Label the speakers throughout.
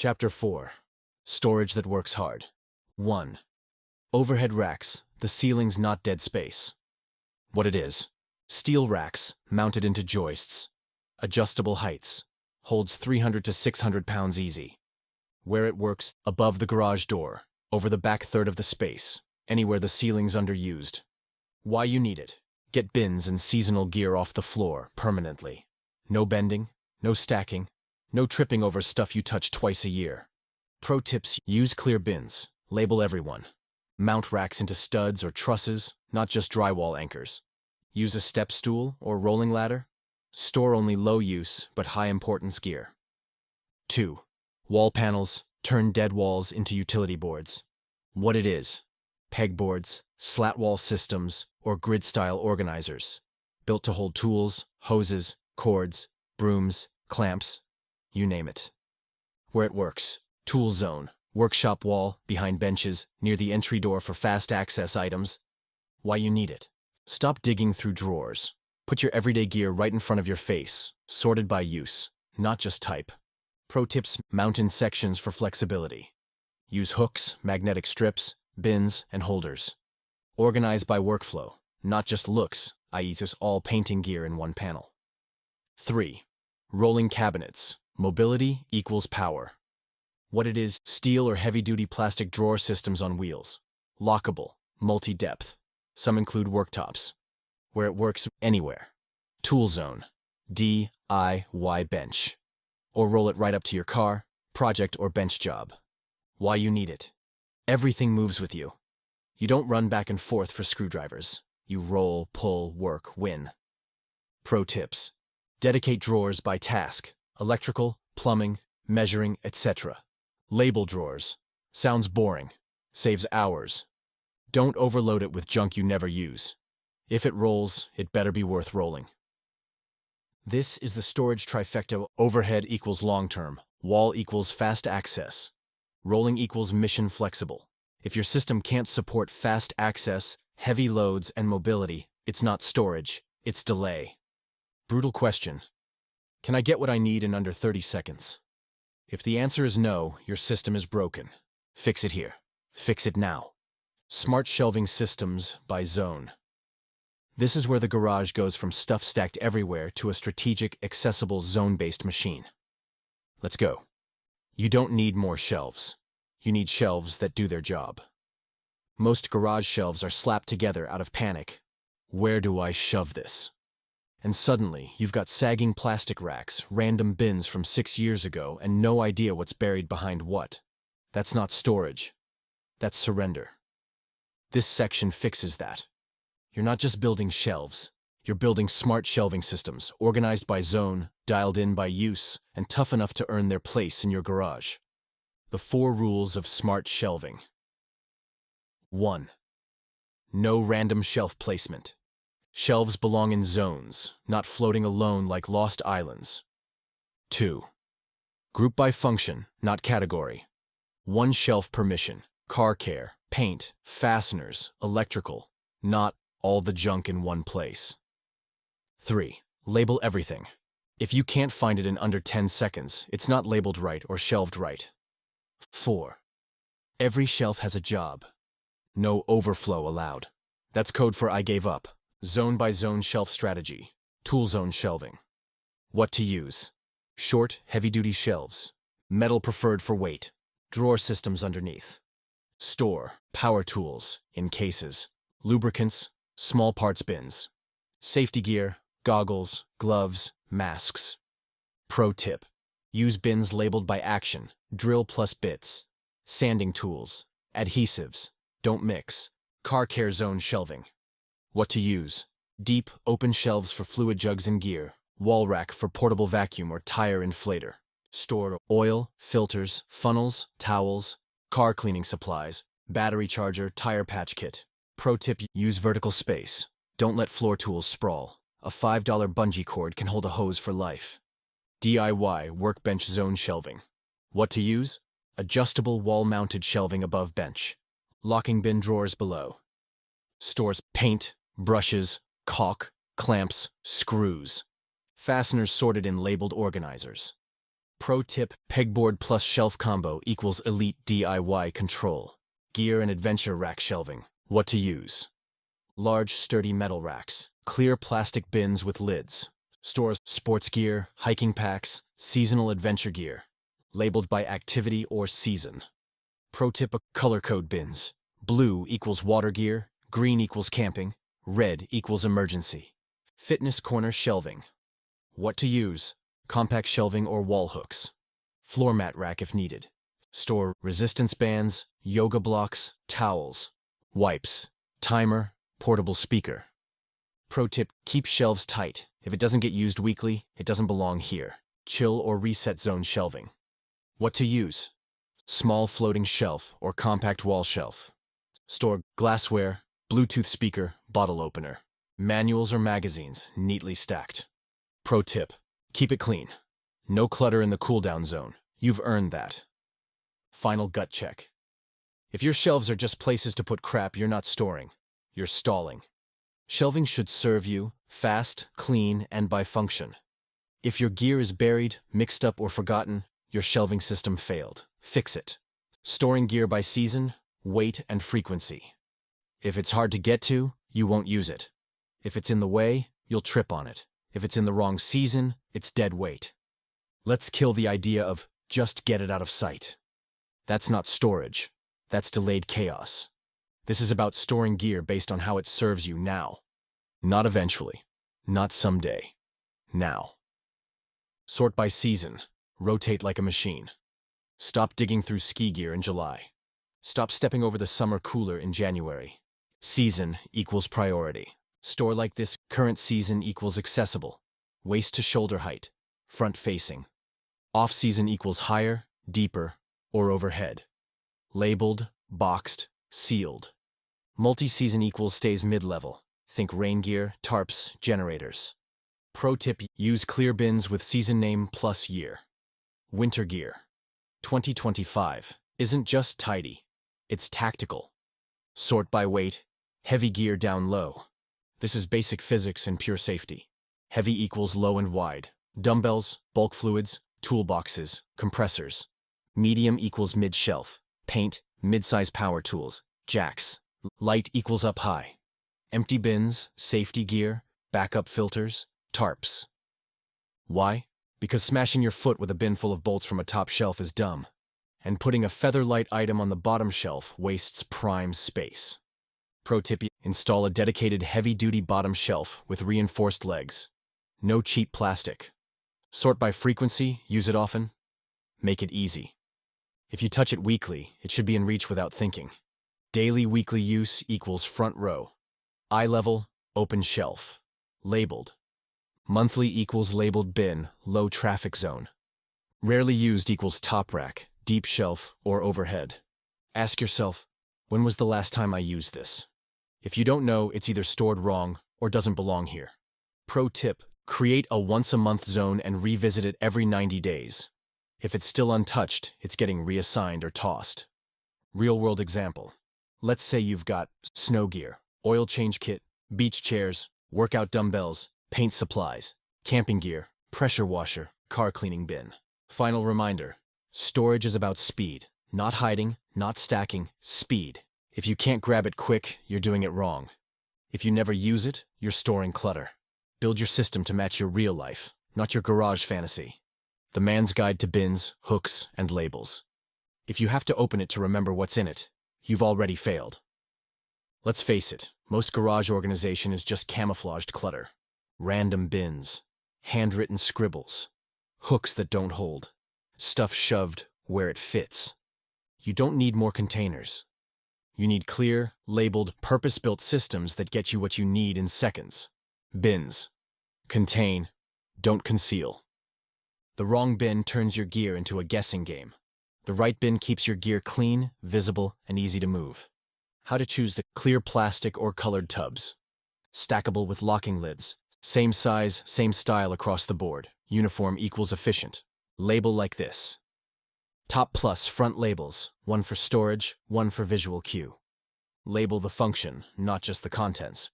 Speaker 1: Chapter 4. Storage that works hard. 1. Overhead racks, the ceiling's not dead space. What it is: steel racks, mounted into joists. Adjustable heights. Holds 300 to 600 pounds easy. Where it works: above the garage door, over the back third of the space, anywhere the ceiling's underused. Why you need it: get bins and seasonal gear off the floor permanently. No bending, no stacking, no tripping over stuff you touch twice a year. Pro tips: use clear bins, label everyone. Mount racks into studs or trusses, not just drywall anchors. Use a step stool or rolling ladder. Store only low-use but high-importance gear. 2. Wall panels, turn dead walls into utility boards. What it is: pegboards, slat wall systems, or grid-style organizers. Built to hold tools, hoses, cords, brooms, clamps, you name it. Where it works: tool zone, workshop wall, behind benches, near the entry door for fast access items. Why you need it: stop digging through drawers. Put your everyday gear right in front of your face, sorted by use, not just type. Pro tips: mount in sections for flexibility. Use hooks, magnetic strips, bins, and holders. Organize by workflow, not just looks, i.e. just all painting gear in one panel. 3. Rolling cabinets, mobility equals power. What it is: steel or heavy-duty plastic drawer systems on wheels. Lockable, multi-depth. Some include worktops. Where it works: anywhere. Tool zone, DIY bench. Or roll it right up to your car, project, or bench job. Why you need it: everything moves with you. You don't run back and forth for screwdrivers. You roll, pull, work, win. Pro tips: dedicate drawers by task: electrical, plumbing, measuring, etc. Label drawers. Sounds boring. Saves hours. Don't overload it with junk you never use. If it rolls, it better be worth rolling. This is the storage trifecta: overhead equals long-term, wall equals fast access, rolling equals mission flexible. If your system can't support fast access, heavy loads, and mobility, it's not storage, it's delay. Brutal question: can I get what I need in under 30 seconds? If the answer is no, your system is broken. Fix it here. Fix it now. Smart Shelving Systems by Zone. This is where the garage goes from stuff stacked everywhere to a strategic, accessible, zone-based machine. Let's go. You don't need more shelves. You need shelves that do their job. Most garage shelves are slapped together out of panic. Where do I shove this? And suddenly, you've got sagging plastic racks, random bins from 6 years ago, and no idea what's buried behind what. That's not storage. That's surrender. This section fixes that. You're not just building shelves. You're building smart shelving systems, organized by zone, dialed in by use, and tough enough to earn their place in your garage. The 4 rules of smart shelving. 1. No random shelf placement. Shelves belong in zones, not floating alone like lost islands. 2. Group by function, not category. 1 shelf per mission: car care, paint, fasteners, electrical, not all the junk in one place. 3. Label everything. If you can't find it in under 10 seconds, it's not labeled right or shelved right. 4. Every shelf has a job. No overflow allowed. That's code for I gave up. Zone by zone shelf strategy. Tool zone shelving. What to use: short, heavy-duty shelves. Metal preferred for weight. Drawer systems underneath. Store, power tools, in cases. Lubricants, small parts bins. Safety gear, goggles, gloves, masks. Pro tip: use bins labeled by action, drill plus bits. Sanding tools, adhesives, don't mix. Car care zone shelving. What to use: deep, open shelves for fluid jugs and gear. Wall rack for portable vacuum or tire inflator. Store oil, filters, funnels, towels, car cleaning supplies, battery charger, tire patch kit. Pro tip: use vertical space. Don't let floor tools sprawl. A $5 bungee cord can hold a hose for life. DIY workbench zone shelving. What to use: adjustable wall-mounted shelving above bench. Locking bin drawers below. Stores paint, brushes, caulk, clamps, screws. Fasteners sorted in labeled organizers. Pro tip, pegboard plus shelf combo equals elite DIY control. Gear and adventure rack shelving. What to use. Large, sturdy metal racks. Clear plastic bins with lids. Stores sports gear, hiking packs, seasonal adventure gear. Labeled by activity or season. Pro tip, color code bins. Blue equals water gear, green equals camping, red equals emergency. Fitness corner shelving. What to use. Compact shelving or wall hooks. Floor mat rack if needed. Store resistance bands, yoga blocks, towels. Wipes. Timer, portable speaker. Pro tip, keep shelves tight. If it doesn't get used weekly, it doesn't belong here. Chill or reset zone shelving. What to use. Small floating shelf or compact wall shelf. Store glassware, Bluetooth speaker, bottle opener. Manuals or magazines, neatly stacked. Pro tip, keep it clean. No clutter in the cool-down zone. You've earned that. Final gut check. If your shelves are just places to put crap you're not storing, you're stalling. Shelving should serve you, fast, clean, and by function. If your gear is buried, mixed up, or forgotten, your shelving system failed. Fix it. Storing gear by season, weight, and frequency. If it's hard to get to, you won't use it. If it's in the way, you'll trip on it. If it's in the wrong season, it's dead weight. Let's kill the idea of just get it out of sight. That's not storage. That's delayed chaos. This is about storing gear based on how it serves you now. Not eventually. Not someday. Now. Sort by season. Rotate like a machine. Stop digging through ski gear in July. Stop stepping over the summer cooler in January. Season equals priority. Store like this, current season equals accessible. Waist to shoulder height. Front facing. Off-season equals higher, deeper, or overhead. Labeled, boxed, sealed. Multi-season equals stays mid-level. Think rain gear, tarps, generators. Pro tip, use clear bins with season name plus year. Winter gear. 2025 isn't just tidy, it's tactical. Sort by weight, heavy gear down low. This is basic physics and pure safety. Heavy equals low and wide. Dumbbells, bulk fluids, toolboxes, compressors. Medium equals mid-shelf. Paint, mid-size power tools, jacks. Light equals up high. Empty bins, safety gear, backup filters, tarps. Why? Because smashing your foot with a bin full of bolts from a top shelf is dumb. And putting a feather-light item on the bottom shelf wastes prime space. Pro tip, install a dedicated heavy-duty bottom shelf with reinforced legs. No cheap plastic. Sort by frequency, use it often. Make it easy. If you touch it weekly, it should be in reach without thinking. Daily weekly use equals front row. Eye level, open shelf. Labeled. Monthly equals labeled bin, low traffic zone. Rarely used equals top rack, deep shelf, or overhead. Ask yourself, when was the last time I used this? If you don't know, it's either stored wrong or doesn't belong here. Pro tip, create a once-a-month zone and revisit it every 90 days. If it's still untouched, it's getting reassigned or tossed. Real-world example. Let's say you've got snow gear, oil change kit, beach chairs, workout dumbbells, paint supplies, camping gear, pressure washer, car cleaning bin. Final reminder, storage is about speed. Not hiding, not stacking, speed. If you can't grab it quick, you're doing it wrong. If you never use it, you're storing clutter. Build your system to match your real life, not your garage fantasy. The Man's Guide to Bins, Hooks, and Labels. If you have to open it to remember what's in it, you've already failed. Let's face it, most garage organization is just camouflaged clutter. Random bins, handwritten scribbles, hooks that don't hold, stuff shoved where it fits. You don't need more containers. You need clear, labeled, purpose-built systems that get you what you need in seconds. Bins. Contain. Don't conceal. The wrong bin turns your gear into a guessing game. The right bin keeps your gear clean, visible, and easy to move. How to choose the clear plastic or colored tubs. Stackable with locking lids. Same size, same style across the board. Uniform equals efficient. Label like this. Top plus front labels, one for storage, one for visual cue. Label the function, not just the contents.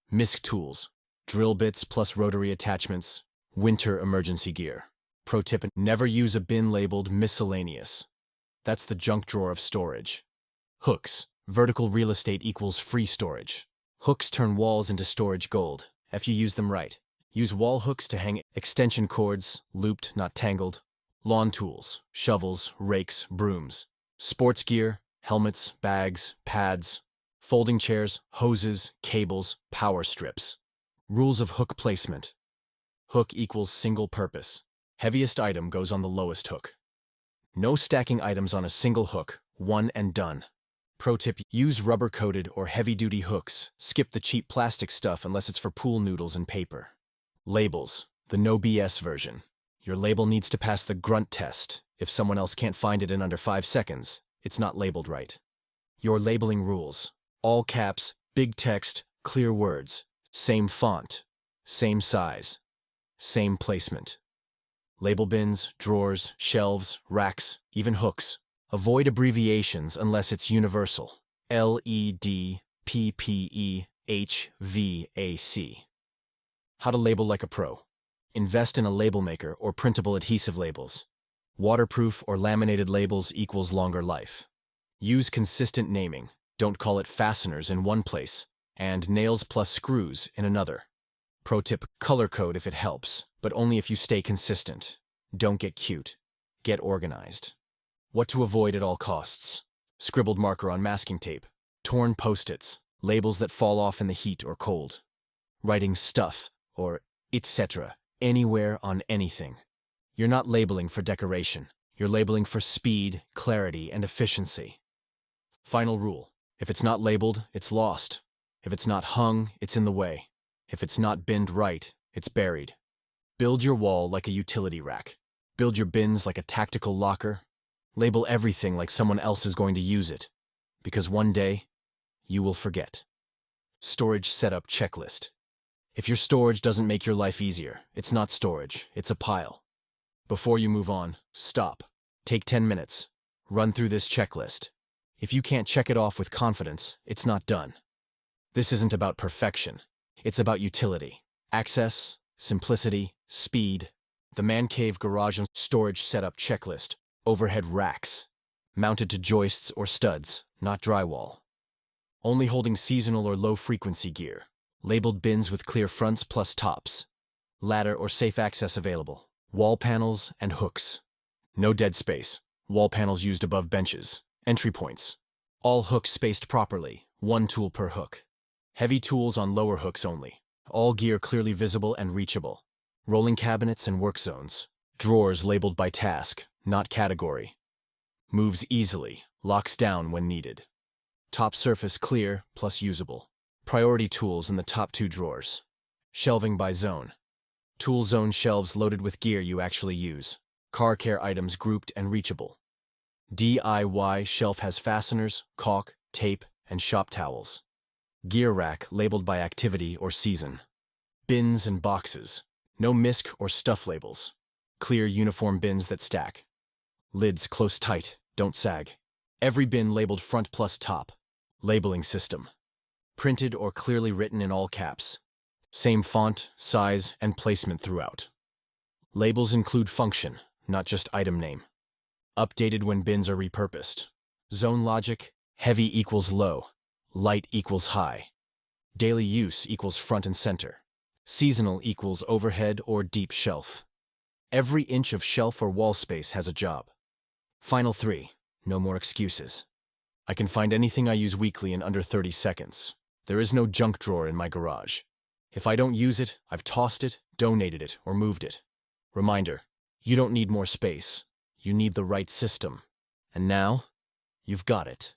Speaker 1: MISC tools, drill bits plus rotary attachments, winter emergency gear. Pro tip, never use a bin labeled miscellaneous. That's the junk drawer of storage. Hooks. Vertical real estate equals free storage. Hooks turn walls into storage gold, if you use them right. Use wall hooks to hang extension cords, looped, not tangled. Lawn tools, shovels, rakes, brooms. Sports gear, helmets, bags, pads. Folding chairs, hoses, cables, power strips. Rules of hook placement. Hook equals single purpose. Heaviest item goes on the lowest hook. No stacking items on a single hook, one and done. Pro tip, use rubber-coated or heavy-duty hooks. Skip the cheap plastic stuff unless it's for pool noodles and paper. Labels, the no BS version. Your label needs to pass the grunt test. If someone else can't find it in under 5 seconds, it's not labeled right. Your labeling rules. All caps, big text, clear words. Same font, same size, same placement. Label bins, drawers, shelves, racks, even hooks. Avoid abbreviations unless it's universal. LEDPPEHVAC. How to label like a pro. Invest in a label maker or printable adhesive labels. Waterproof or laminated labels equals longer life. Use consistent naming. Don't call it fasteners in one place and nails plus screws in another. Pro tip, color code if it helps, but only if you stay consistent. Don't get cute. Get organized. What to avoid at all costs. Scribbled marker on masking tape. Torn post-its. Labels that fall off in the heat or cold. Writing stuff or etc. anywhere on anything. You're not labeling for decoration. You're labeling for speed, clarity, and efficiency. Final rule. If it's not labeled, it's lost. If it's not hung, it's in the way. If it's not binned right, it's buried. Build your wall like a utility rack. Build your bins like a tactical locker. Label everything like someone else is going to use it. Because one day, you will forget. Storage setup checklist. If your storage doesn't make your life easier, it's not storage, it's a pile. Before you move on, stop. Take 10 minutes. Run through this checklist. If you can't check it off with confidence, it's not done. This isn't about perfection. It's about utility. Access, simplicity, speed. The man cave garage and storage setup checklist. Overhead racks. Mounted to joists or studs, not drywall. Only holding seasonal or low-frequency gear. Labeled bins with clear fronts plus tops. Ladder or safe access available. Wall panels and hooks. No dead space. Wall panels used above benches. Entry points. All hooks spaced properly. One tool per hook. Heavy tools on lower hooks only. All gear clearly visible and reachable. Rolling cabinets and work zones. Drawers labeled by task, not category. Moves easily. Locks down when needed. Top surface clear plus usable. Priority tools in the top 2 drawers. Shelving by zone. Tool zone shelves loaded with gear you actually use. Car care items grouped and reachable. DIY shelf has fasteners, caulk, tape, and shop towels. Gear rack labeled by activity or season. Bins and boxes. No misc or stuff labels. Clear uniform bins that stack. Lids close tight, don't sag. Every bin labeled front plus top. Labeling system. Printed or clearly written in all caps. Same font, size, and placement throughout. Labels include function, not just item name. Updated when bins are repurposed. Zone logic, heavy equals low, light equals high. Daily use equals front and center. Seasonal equals overhead or deep shelf. Every inch of shelf or wall space has a job. Final 3, no more excuses. I can find anything I use weekly in under 30 seconds. There is no junk drawer in my garage. If I don't use it, I've tossed it, donated it, or moved it. Reminder, you don't need more space. You need the right system. And now, you've got it.